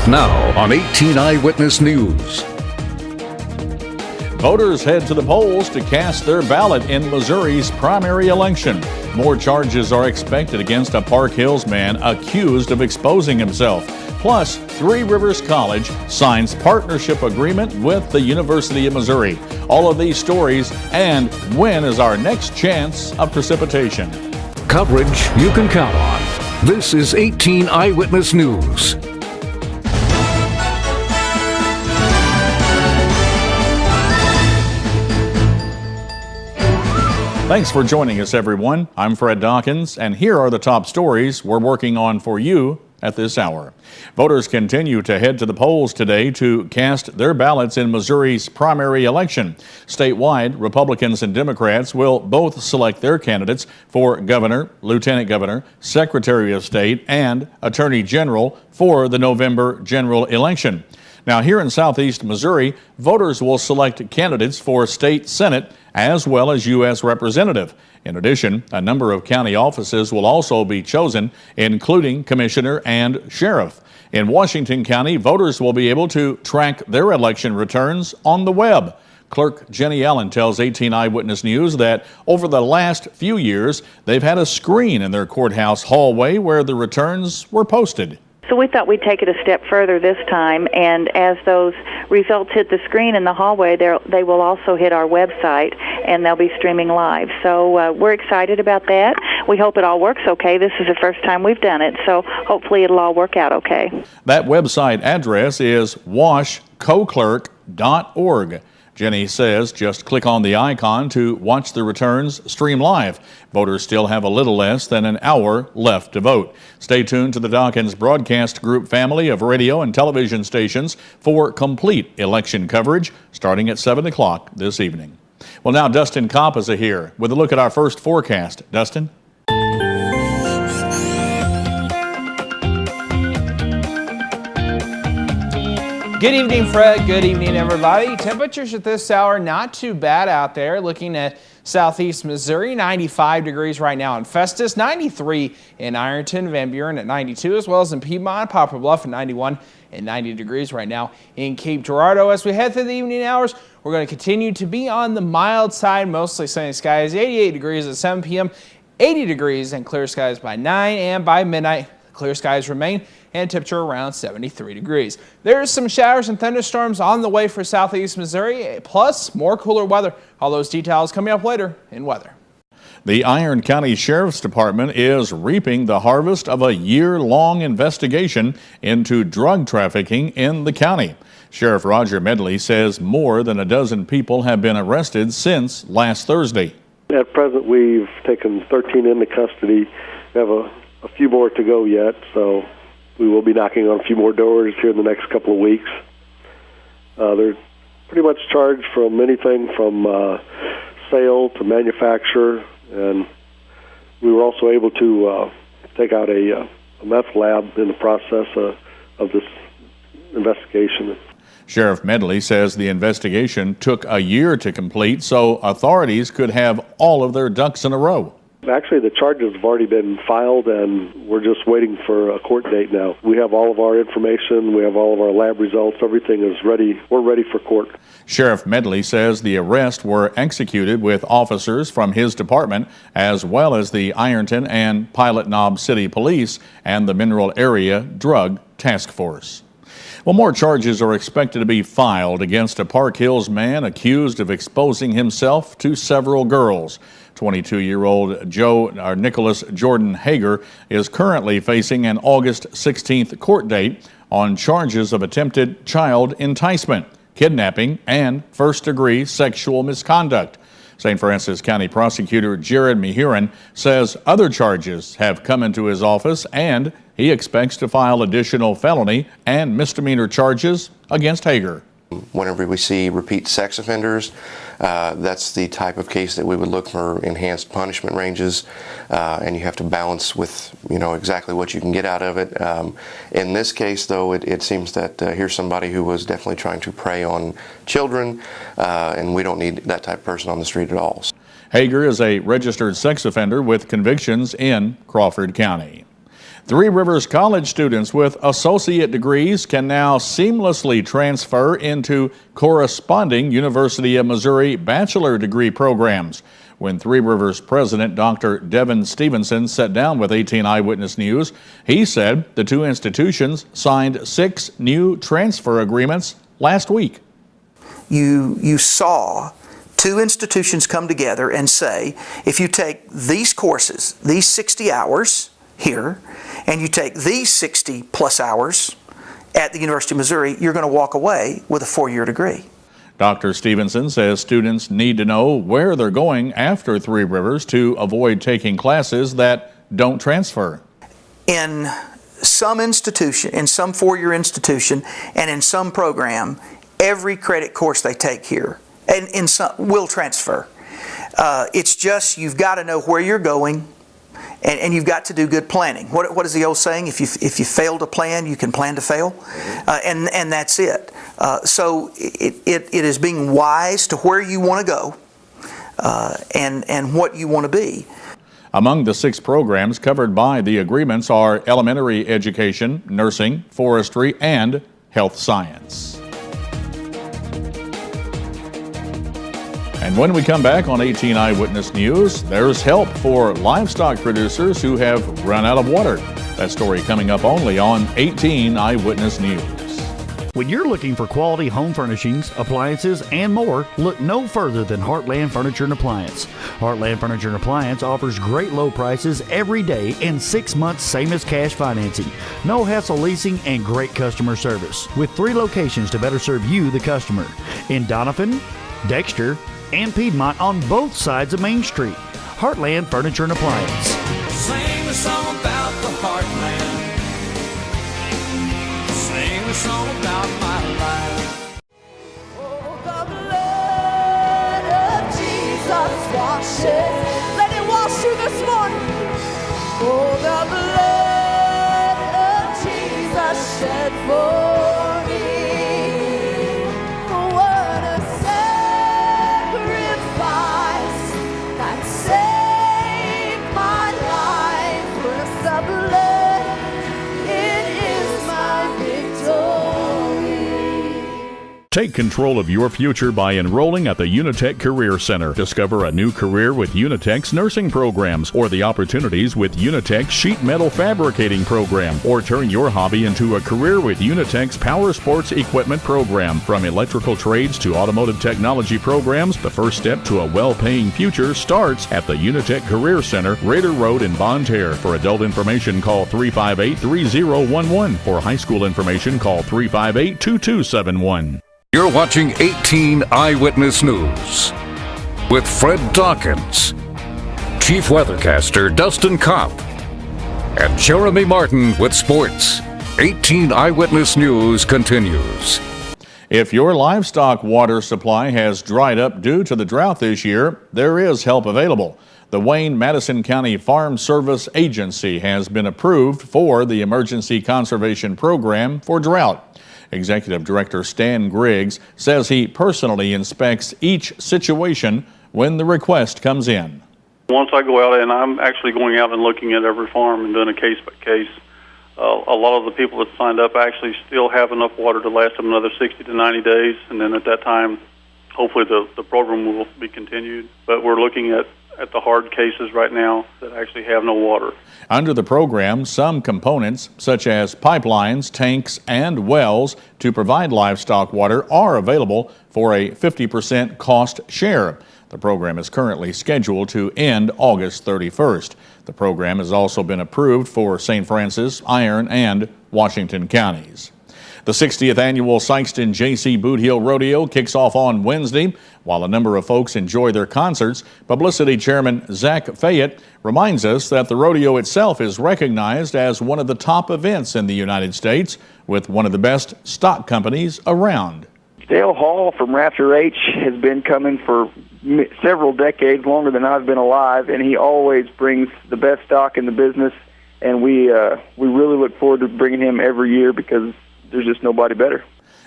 Now on 18 Eyewitness News. Voters head to the polls to cast their ballot in Missouri's primary election. More charges are expected against a Park Hills man accused of exposing himself. Plus, Three Rivers College signs partnership agreement with the University of Missouri. All of these stories and when is our next chance of precipitation. Coverage you can count on. This is 18 Eyewitness News. Thanks for joining us, everyone. I'm Fred Dawkins, and here are the top stories we're working on for you at this hour. Voters continue to head to the polls today to cast their ballots in Missouri's primary election. Statewide, Republicans and Democrats will both select their candidates for governor, lieutenant governor, secretary of state, and attorney general for the November general election. Now, here in southeast Missouri, voters will select candidates for state senate as well as U.S. representative. In addition, a number of county offices will also be chosen, including commissioner and sheriff. In Washington County, voters will be able to track their election returns on the web. Clerk Jenny Allen tells 18 Eyewitness News that over the last few years, they've had a screen in their courthouse hallway where the returns were posted. So we thought we'd take it a step further this time, and as those results hit the screen in the hallway, they will also hit our website, and they'll be streaming live. So we're excited about that. We hope it all works okay. This is the first time we've done it, so hopefully it'll all work out okay. That website address is washcoclerk.org. Jenny says just click on the icon to watch the returns stream live. Voters still have a little less than an hour left to vote. Stay tuned to the Dawkins Broadcast Group family of radio and television stations for complete election coverage starting at 7 o'clock this evening. Well, now Dustin Kopp is here with a look at our first forecast. Dustin? Good evening, Fred. Good evening, everybody. Temperatures at this hour not too bad out there. Looking at southeast Missouri, 95 degrees right now in Festus, 93 in Ironton, Van Buren at 92, as well as in Piedmont, Poplar Bluff at 91 and 90 degrees right now in Cape Girardeau. As we head through the evening hours, we're going to continue to be on the mild side, mostly sunny skies, 88 degrees at 7 p.m., 80 degrees and clear skies by 9, and by midnight, clear skies remain and temperature around 73 degrees. There's some showers and thunderstorms on the way for southeast Missouri, plus more cooler weather. All those details coming up later in weather. The Iron County Sheriff's Department is reaping the harvest of a year-long investigation into drug trafficking in the county. Sheriff Roger Medley says more than a dozen people have been arrested since last Thursday. At present, we've taken 13 into custody. We have a few more to go yet, so we will be knocking on a few more doors here in the next couple of weeks. They're pretty much charged from anything from sale to manufacture, and we were also able to take out a meth lab in the process of this investigation. Sheriff Medley says the investigation took a year to complete, so authorities could have all of their ducks in a row. Actually, the charges have already been filed, and we're just waiting for a court date now. We have all of our information. We have all of our lab results. Everything is ready. We're ready for court. Sheriff Medley says the arrests were executed with officers from his department, as well as the Ironton and Pilot Knob City Police and the Mineral Area Drug Task Force. Well, more charges are expected to be filed against a Park Hills man accused of exposing himself to several girls. 22-year-old Nicholas Jordan Hager is currently facing an August 16th court date on charges of attempted child enticement, kidnapping, and first-degree sexual misconduct. St. Francis County Prosecutor Jared Mehurin says other charges have come into his office, and he expects to file additional felony and misdemeanor charges against Hager. Whenever we see repeat sex offenders, that's the type of case that we would look for enhanced punishment ranges, and you have to balance with, exactly what you can get out of it. In this case, though, it seems that here's somebody who was definitely trying to prey on children, and we don't need that type of person on the street at all. Hager is a registered sex offender with convictions in Crawford County. Three Rivers College students with associate degrees can now seamlessly transfer into corresponding University of Missouri bachelor degree programs. When Three Rivers president Dr. Devin Stevenson sat down with 18 Eyewitness News, he said the two institutions signed 6 new transfer agreements last week. You saw two institutions come together and say, if you take these courses, these 60 hours here, and you take these 60 plus hours at the University of Missouri, you're going to walk away with a 4-year degree. Dr. Stevenson says students need to know where they're going after Three Rivers to avoid taking classes that don't transfer. In some institution, in some 4-year institution, and in some program, every credit course they take here and in some will transfer. It's just you've got to know where you're going, and you've got to do good planning. What is the old saying? If you fail to plan, you can plan to fail, and that's it. So it is being wise to where you want to go, and what you want to be. Among the 6 programs covered by the agreements are elementary education, nursing, forestry, and health science. And when we come back on 18 Eyewitness News, there's help for livestock producers who have run out of water. That story coming up only on 18 Eyewitness News. When you're looking for quality home furnishings, appliances, and more, look no further than Heartland Furniture and Appliance. Heartland Furniture and Appliance offers great low prices every day and 6 months same as cash financing. No hassle leasing and great customer service. With 3 locations to better serve you, the customer. In Donovan, Dexter, and Piedmont on both sides of Main Street. Heartland Furniture and Appliance. Sing a song about the Heartland. Sing a song about my life. Oh, the blood of Jesus washes. Let it wash you this morning. Oh, the blood of Jesus shed for me. What a sacrifice that saved my life. Precious the blood, it is my victory. Take control of your future by enrolling at the Unitech Career Center. Discover a new career with Unitech's nursing programs or the opportunities with Unitech's sheet metal fabricating program, or turn your hobby into a career with Unitech's power sports equipment program. From electrical trades to automotive technology programs, the first step to a well-paying future starts at the Unitech Career Center, Raider Road in Bonne Terre. For adult information, call 358-3011. For high school information, call 358-2271. You're watching 18 Eyewitness News with Fred Dawkins, Chief Weathercaster Dustin Kopp, and Jeremy Martin with sports. 18 Eyewitness News continues. If your livestock water supply has dried up due to the drought this year, there is help available. The Wayne-Madison County Farm Service Agency has been approved for the Emergency Conservation Program for drought. Executive Director Stan Griggs says he personally inspects each situation when the request comes in. Once I go out, and I'm actually going out and looking at every farm and doing a case by case, a lot of the people that signed up actually still have enough water to last them another 60 to 90 days, and then at that time, hopefully the program will be continued. But we're looking at the hard cases right now that actually have no water. Under the program, some components, such as pipelines, tanks, and wells to provide livestock water are available for a 50% cost share. The program is currently scheduled to end August 31st. The program has also been approved for St. Francis, Iron, and Washington counties. The 60th annual Sykeston J.C. Boot Heel Rodeo kicks off on Wednesday. While a number of folks enjoy their concerts, Publicity Chairman Zach Fayette reminds us that the rodeo itself is recognized as one of the top events in the United States, with one of the best stock companies around. Dale Hall from Raptor H has been coming for several decades, longer than I've been alive, and he always brings the best stock in the business, and we really look forward to bringing him every year because there's just nobody better.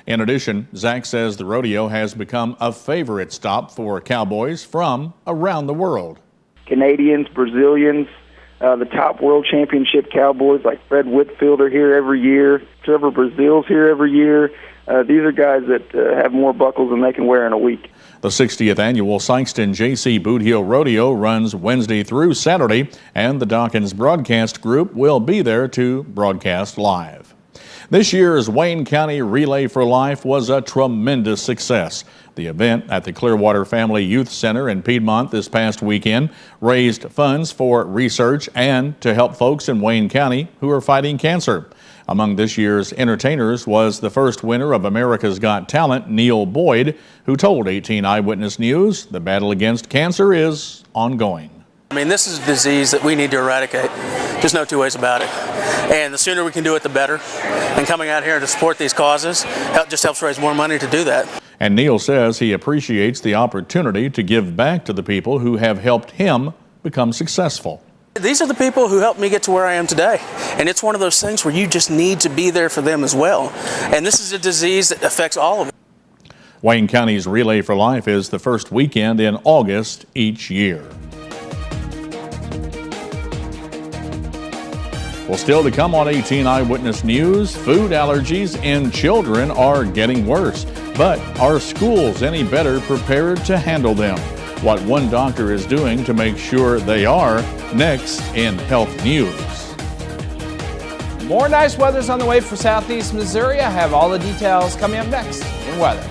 In addition, Zach says the rodeo has become a favorite stop for cowboys from around the world. Canadians, Brazilians, The top world championship cowboys like Fred Whitfield are here every year. Trevor Brazil's here every year. These are guys that have more buckles than they can wear in a week. The 60th annual Sykeston J.C. Boot Heel Rodeo runs Wednesday through Saturday, and the Dawkins Broadcast Group will be there to broadcast live. This year's Wayne County Relay for Life was a tremendous success. The event at the Clearwater Family Youth Center in Piedmont this past weekend raised funds for research and to help folks in Wayne County who are fighting cancer. Among this year's entertainers was the first winner of America's Got Talent, Neil Boyd, who told 18 Eyewitness News the battle against cancer is ongoing. I mean, this is a disease that we need to eradicate. There's no two ways about it. And the sooner we can do it, the better. And coming out here to support these causes just helps raise more money to do that. And Neil says he appreciates the opportunity to give back to the people who have helped him become successful. These are the people who helped me get to where I am today. And it's one of those things where you just need to be there for them as well. And this is a disease that affects all of us. Wayne County's Relay for Life is the first weekend in August each year. Well, still to come on 18 Eyewitness News, food allergies in children are getting worse. But are schools any better prepared to handle them? What one doctor is doing to make sure they are, next in Health News. More nice weather's on the way for Southeast Missouri. I have all the details coming up next in weather.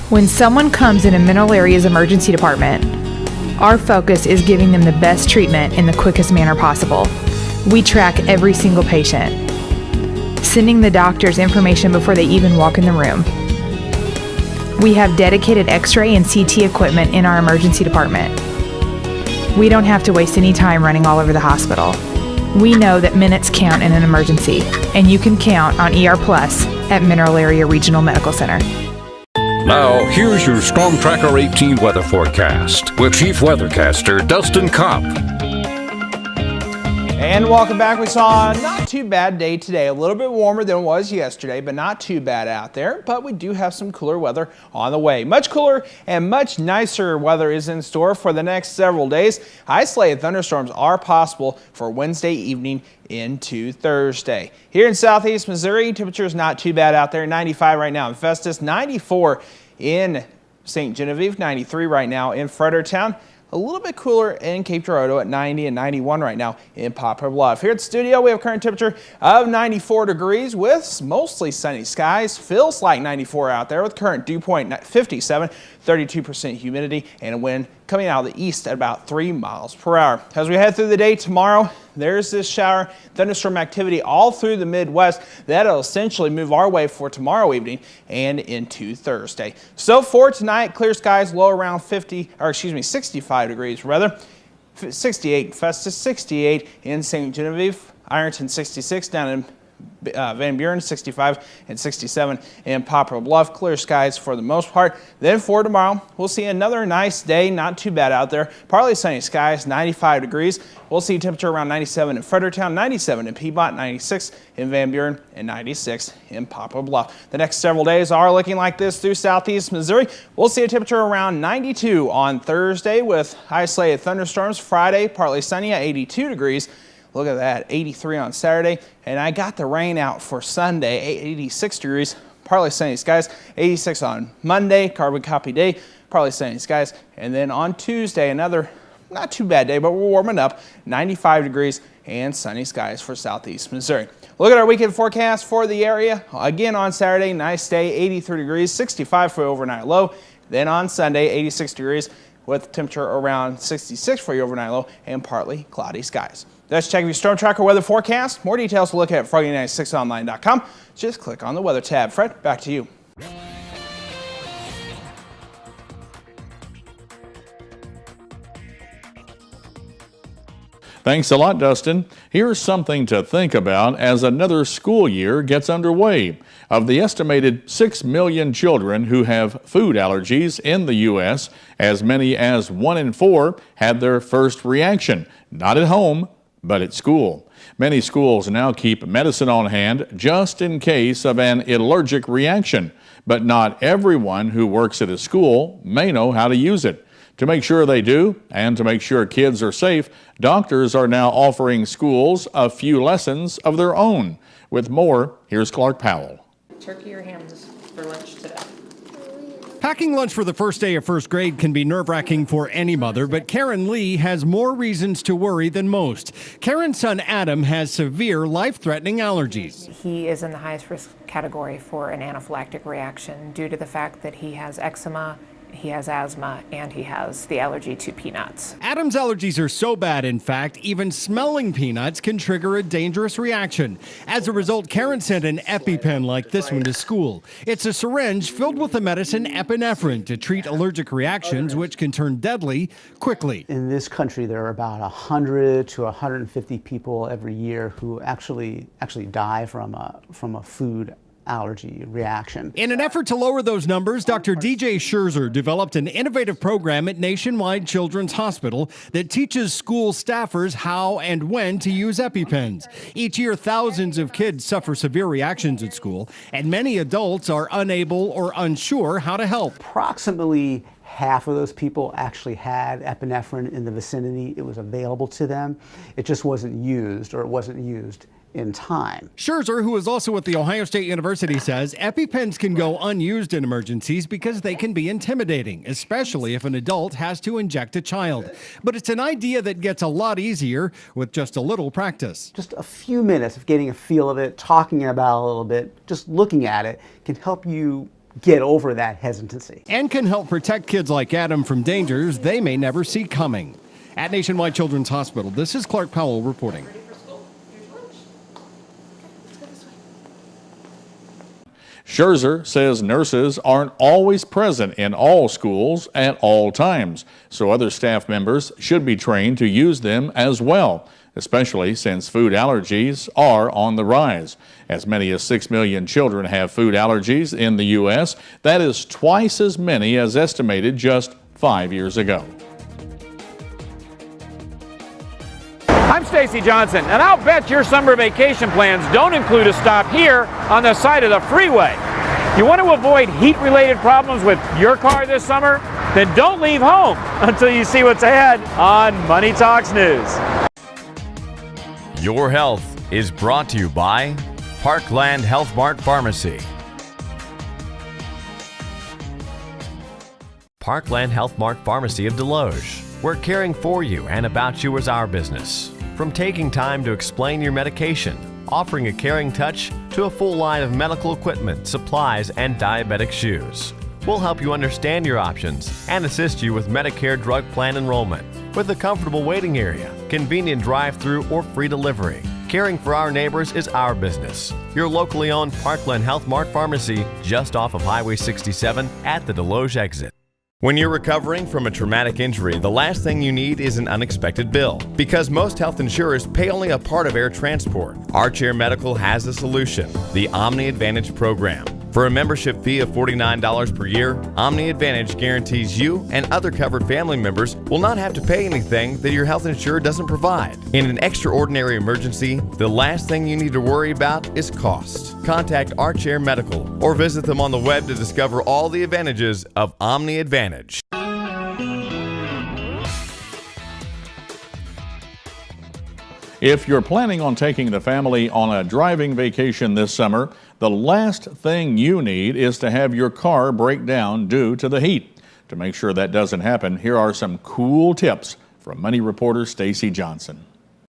When someone comes in a Mineral Area's emergency department, our focus is giving them the best treatment in the quickest manner possible. We track every single patient, sending the doctors information before they even walk in the room. We have dedicated X-ray and CT equipment in our emergency department. We don't have to waste any time running all over the hospital. We know that minutes count in an emergency, and you can count on ER Plus at Mineral Area Regional Medical Center. Now, here's your Storm Tracker 18 weather forecast with Chief Weathercaster Dustin Kopp. And welcome back. We saw a not too bad day today. A little bit warmer than it was yesterday, but not too bad out there. But we do have some cooler weather on the way. Much cooler and much nicer weather is in store for the next several days. Isolated thunderstorms are possible for Wednesday evening into Thursday. Here in Southeast Missouri, temperature is not too bad out there. 95 right now in Festus, 94 in St. Genevieve, 93 right now in Fredericktown. A little bit cooler in Cape Girardeau at 90 and 91 right now in Poplar Bluff. Here at the studio, we have current temperature of 94 degrees with mostly sunny skies. Feels like 94 out there with current dew point 57, 32% humidity, and a wind coming out of the east at about 3 miles per hour. As we head through the day tomorrow, there's this shower thunderstorm activity all through the Midwest. That'll essentially move our way for tomorrow evening and into Thursday. So for tonight, clear skies, low around 65 degrees rather. 68 in Festus, 68 in St. Genevieve, Ironton 66 down in Van Buren 65 and 67 in Poplar Bluff. Clear skies for the most part. Then for tomorrow, we'll see another nice day. Not too bad out there. Partly sunny skies, 95 degrees. We'll see temperature around 97 in Fredericktown, 97 in Piedmont, 96 in Van Buren, and 96 in Poplar Bluff. The next several days are looking like this through Southeast Missouri. We'll see a temperature around 92 on Thursday with isolated thunderstorms. Friday, partly sunny at 82 degrees. Look at that, 83 on Saturday, and I got the rain out for Sunday, 86 degrees, partly sunny skies, 86 on Monday, carbon copy day, partly sunny skies, and then on Tuesday, another not too bad day, but we're warming up, 95 degrees and sunny skies for Southeast Missouri. Look at our weekend forecast for the area. Again on Saturday, nice day, 83 degrees, 65 for overnight low. Then on Sunday, 86 degrees with temperature around 66 for your overnight low and partly cloudy skies. Let's check your Storm Tracker weather forecast. More details to look at Froggy96online.com. Just click on the weather tab. Fred, back to you. Thanks a lot, Dustin. Here's something to think about as another school year gets underway. Of the estimated 6 million children who have food allergies in the U.S., as many as 1 in 4 had their first reaction, not at home, but at school. Many schools now keep medicine on hand just in case of an allergic reaction, but not everyone who works at a school may know how to use it. To make sure they do, and to make sure kids are safe, doctors are now offering schools a few lessons of their own. With more, here's Clark Powell. Turkey or hams for lunch today? Packing lunch for the first day of first grade can be nerve-wracking for any mother, but Karen Lee has more reasons to worry than most. Karen's son Adam has severe, life-threatening allergies. He is in the highest risk category for an anaphylactic reaction due to the fact that he has eczema, he has asthma, and he has the allergy to peanuts. Adam's allergies are so bad, in fact, even smelling peanuts can trigger a dangerous reaction. As a result, Karen sent an EpiPen like this one to school. It's a syringe filled with the medicine epinephrine to treat allergic reactions, which can turn deadly quickly. In this country, there are about 100 to 150 people every year who actually die from a food allergy reaction. In an effort to lower those numbers, Dr. DJ Scherzer developed an innovative program at Nationwide Children's Hospital that teaches school staffers how and when to use EpiPens. Each year, thousands of kids suffer severe reactions at school, and many adults are unable or unsure how to help. Approximately half of those people actually had epinephrine in the vicinity. It was available to them. It just wasn't used, or it wasn't used in time. Scherzer, who is also at The Ohio State University, says EpiPens can go unused in emergencies because they can be intimidating, especially if an adult has to inject a child. But it's an idea that gets a lot easier with just a little practice. Just a few minutes of getting a feel of it, talking about it a little bit, just looking at it can help you get over that hesitancy. And can help protect kids like Adam from dangers they may never see coming. At Nationwide Children's Hospital, this is Clark Powell reporting. Scherzer says nurses aren't always present in all schools at all times, so other staff members should be trained to use them as well, especially since food allergies are on the rise. As many as 6 million children have food allergies in the U.S. That is twice as many as estimated just 5 years ago. I'm Stacy Johnson, and I'll bet your summer vacation plans don't include a stop here on the side of the freeway. You want to avoid heat-related problems with your car this summer? Then don't leave home until you see what's ahead on Money Talks News. Your health is brought to you by Parkland Health Mart Pharmacy. Parkland Health Mart Pharmacy of Deloge. We're caring for you and about you is our business. From taking time to explain your medication, offering a caring touch, to a full line of medical equipment, supplies, and diabetic shoes. We'll help you understand your options and assist you with Medicare drug plan enrollment with a comfortable waiting area, convenient drive-through or free delivery. Caring for our neighbors is our business. Your locally owned Parkland Health Mart Pharmacy just off of Highway 67 at the Deloge exit. When you're recovering from a traumatic injury, the last thing you need is an unexpected bill. Because most health insurers pay only a part of air transport, Archair Medical has a solution, the Omni Advantage program. For a membership fee of $49 per year, Omni Advantage guarantees you and other covered family members will not have to pay anything that your health insurer doesn't provide. In an extraordinary emergency, the last thing you need to worry about is cost. Contact Archair Medical or visit them on the web to discover all the advantages of Omni Advantage. If you're planning on taking the family on a driving vacation this summer, the last thing you need is to have your car break down due to the heat. To make sure that doesn't happen, here are some cool tips from Money reporter Stacy Johnson.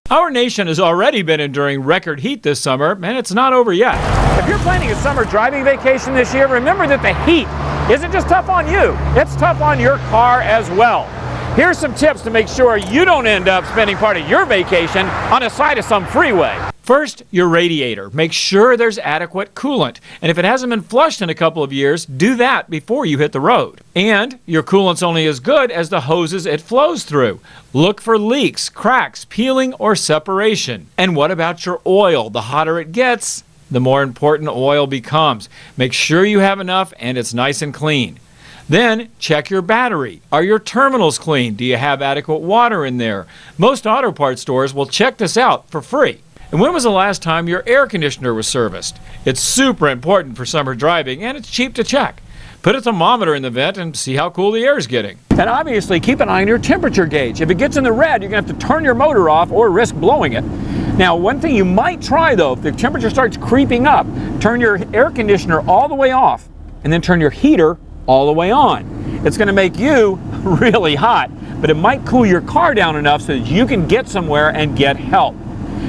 Our nation has already been enduring record heat this summer, and it's not over yet. If you're planning a summer driving vacation this year, remember that the heat isn't just tough on you, it's tough on your car as well. Here's some tips to make sure you don't end up spending part of your vacation on the side of some freeway. First, your radiator. Make sure there's adequate coolant. And if it hasn't been flushed in a couple of years, do that before you hit the road. And your coolant's only as good as the hoses it flows through. Look for leaks, cracks, peeling, or separation. And what about your oil? The hotter it gets, the more important oil becomes. Make sure you have enough and it's nice and clean. Then check your battery. Are your terminals clean? Do you have adequate water in there? Most auto parts stores will check this out for free. And when was the last time your air conditioner was serviced? It's super important for summer driving, and it's cheap to check. Put a thermometer in the vent and see how cool the air is getting. And obviously keep an eye on your temperature gauge. If it gets in the red, you're going to have to turn your motor off or risk blowing it. Now, one thing you might try though, if the temperature starts creeping up, turn your air conditioner all the way off and then turn your heater all the way on. It's going to make you really hot, but it might cool your car down enough so that you can get somewhere and get help.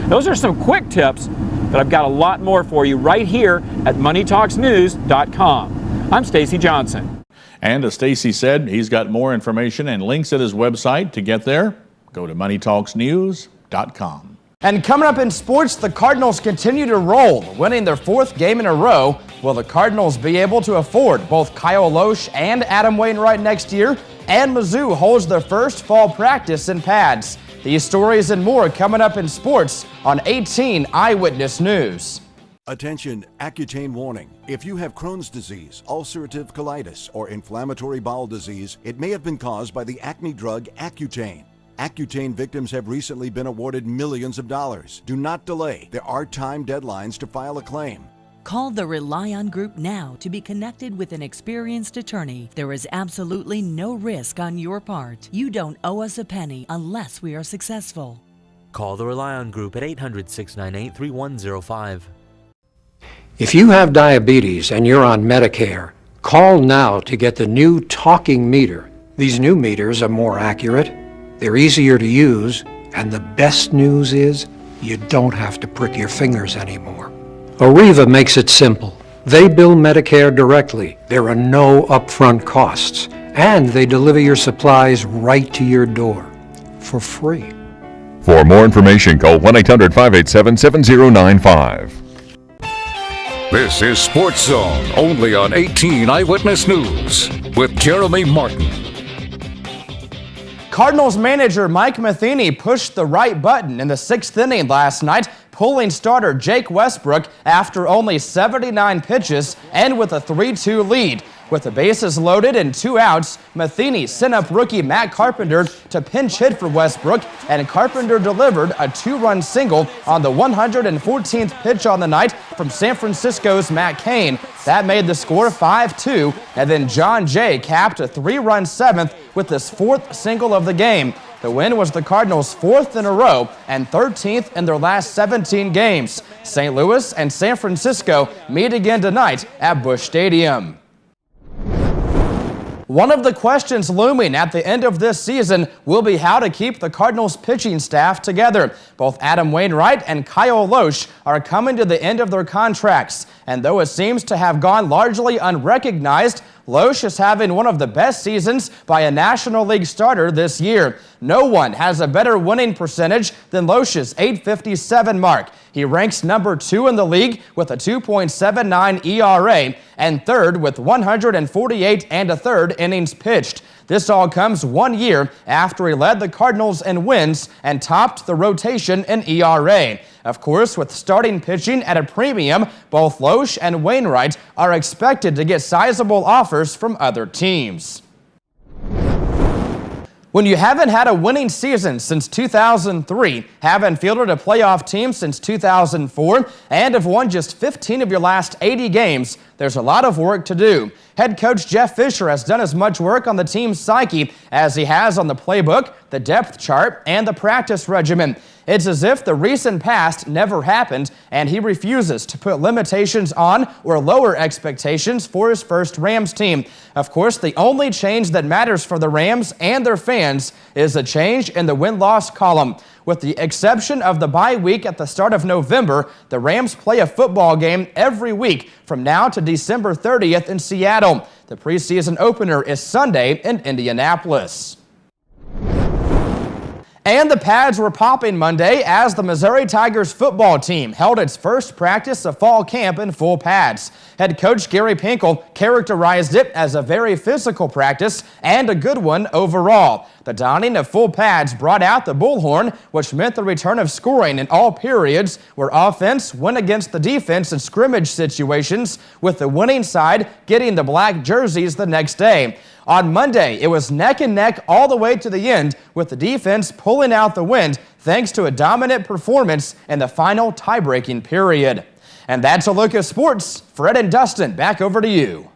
Those are some quick tips, but I've got a lot more for you right here at MoneyTalksNews.com. I'm Stacy Johnson. And as Stacy said, he's got more information and links at his website. To get there, go to MoneyTalksNews.com. And coming up in sports, the Cardinals continue to roll, winning their 4th game in a row. Will the Cardinals be able to afford both Kyle Loesch and Adam Wainwright next year? And Mizzou holds their first fall practice in pads. These stories and more coming up in sports on 18 Eyewitness News. Attention, Accutane warning. If you have Crohn's disease, ulcerative colitis, or inflammatory bowel disease, it may have been caused by the acne drug Accutane. Accutane victims have recently been awarded millions of dollars. Do not delay. There are time deadlines to file a claim. Call the Rely On Group now to be connected with an experienced attorney. There is absolutely no risk on your part. You don't owe us a penny unless we are successful. Call the Rely On Group at 800-698-3105. If you have diabetes and you're on Medicare, call now to get the new talking meter. These new meters are more accurate, they're easier to use, and the best news is you don't have to prick your fingers anymore. Arriva makes it simple. They bill Medicare directly. There are no upfront costs, and they deliver your supplies right to your door for free. For more information, call 1-800-587-7095. This is Sports Zone, only on 18 Eyewitness News with Jeremy Martin. Cardinals manager Mike Matheny pushed the right button in the 6th inning last night, pulling starter Jake Westbrook after only 79 pitches and with a 3-2 lead. With the bases loaded and 2 outs, Matheny sent up rookie Matt Carpenter to pinch hit for Westbrook, and Carpenter delivered a 2-run single on the 114th pitch on the night from San Francisco's Matt Cain. That made the score 5-2, and then John Jay capped a 3-run 7th with his 4th single of the game. The win was the Cardinals' 4th in a row and 13th in their last 17 games. St. Louis and San Francisco meet again tonight at Busch Stadium. One of the questions looming at the end of this season will be how to keep the Cardinals pitching staff together. Both Adam Wainwright and Kyle Loesch are coming to the end of their contracts, and though it seems to have gone largely unrecognized, Loesch is having one of the best seasons by a National League starter this year. No one has a better winning percentage than Loesch's .857 mark. He ranks number 2 in the league with a 2.79 ERA and 3rd with 148 1/3 innings pitched. This all comes 1 year after he led the Cardinals in wins and topped the rotation in ERA. Of course, with starting pitching at a premium, both Loesch and Wainwright are expected to get sizable offers from other teams. When you haven't had a winning season since 2003, haven't fielded a playoff team since 2004, and have won just 15 of your last 80 games, there's a lot of work to do. Head coach Jeff Fisher has done as much work on the team's psyche as he has on the playbook, the depth chart, and the practice regimen. It's as if the recent past never happened, and he refuses to put limitations on or lower expectations for his first Rams team. Of course, the only change that matters for the Rams and their fans is a change in the win-loss column. With the exception of the bye week at the start of November, the Rams play a football game every week from now to December 30th in Seattle. The preseason opener is Sunday in Indianapolis. And the pads were popping Monday as the Missouri Tigers football team held its first practice of fall camp in full pads. Head coach Gary Pinkel characterized it as a very physical practice and a good one overall. The donning of full pads brought out the bullhorn, which meant the return of scoring in all periods where offense went against the defense in scrimmage situations, with the winning side getting the black jerseys the next day. On Monday, it was neck and neck all the way to the end, with the defense pulling out the win thanks to a dominant performance in the final tie-breaking period. And that's a look at sports. Fred and Dustin, back over to you.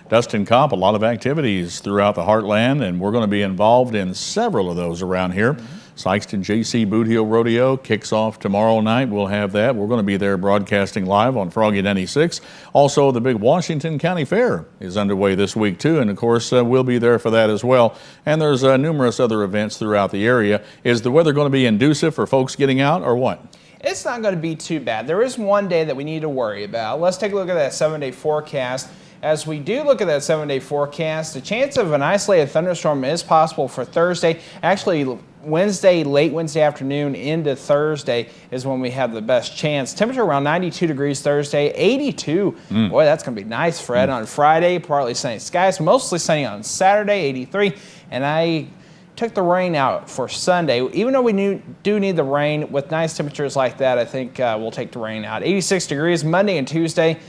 Dustin Kopp, a lot of activities throughout the Heartland, and we're going to be involved in several of those around here. Sykeston JC Boot Heel Rodeo kicks off tomorrow night. We'll have that. We're going to be there broadcasting live on Froggy 96. Also, the big Washington County Fair is underway this week, too. And, of course, we'll be there for that as well. And there's numerous other events throughout the area. Is the weather going to be conducive for folks getting out or what? It's not going to be too bad. There is one day that we need to worry about. Let's take a look at that 7-day forecast. As we do look at that 7-day forecast, the chance of an isolated thunderstorm is possible for Thursday. Actually, Wednesday, late Wednesday afternoon into Thursday is when we have the best chance. Temperature around 92 degrees Thursday, 82. Boy, that's going to be nice, Fred. On Friday, partly sunny skies, mostly sunny on Saturday, 83. And I took the rain out for Sunday. Even though we do need the rain, with nice temperatures like that, I think we'll take the rain out. 86 degrees Monday and Tuesday.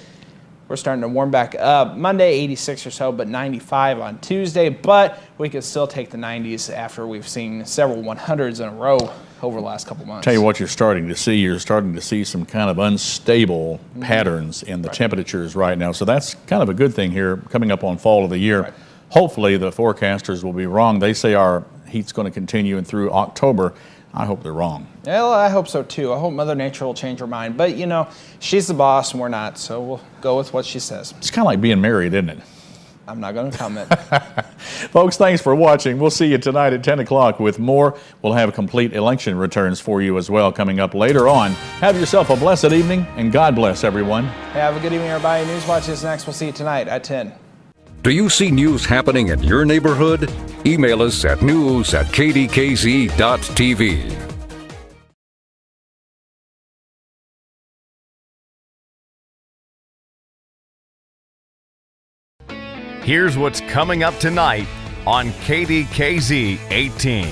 We're starting to warm back up. Monday, 86 or so, but 95 on Tuesday. But we could still take the 90s after we've seen several 100s in a row over the last couple months. Tell you what you're starting to see. You're starting to see some kind of unstable patterns in the temperatures right now. So that's kind of a good thing here coming up on fall of the year. Hopefully the forecasters will be wrong. They say our heat's going to continue and through October. I hope they're wrong. Well, I hope so too. I hope Mother Nature will change her mind. But, you know, she's the boss and we're not, so we'll go with what she says. It's kind of like being married, isn't it? I'm not going to comment. Folks, thanks for watching. We'll see you tonight at 10 o'clock with more. We'll have complete election returns for you as well coming up later on. Have yourself a blessed evening, and God bless everyone. Have a good evening, everybody. Newswatch is next. We'll see you tonight at 10. Do you see news happening in your neighborhood? Email us at news@kdkz.tv. Here's what's coming up tonight on KDKZ 18.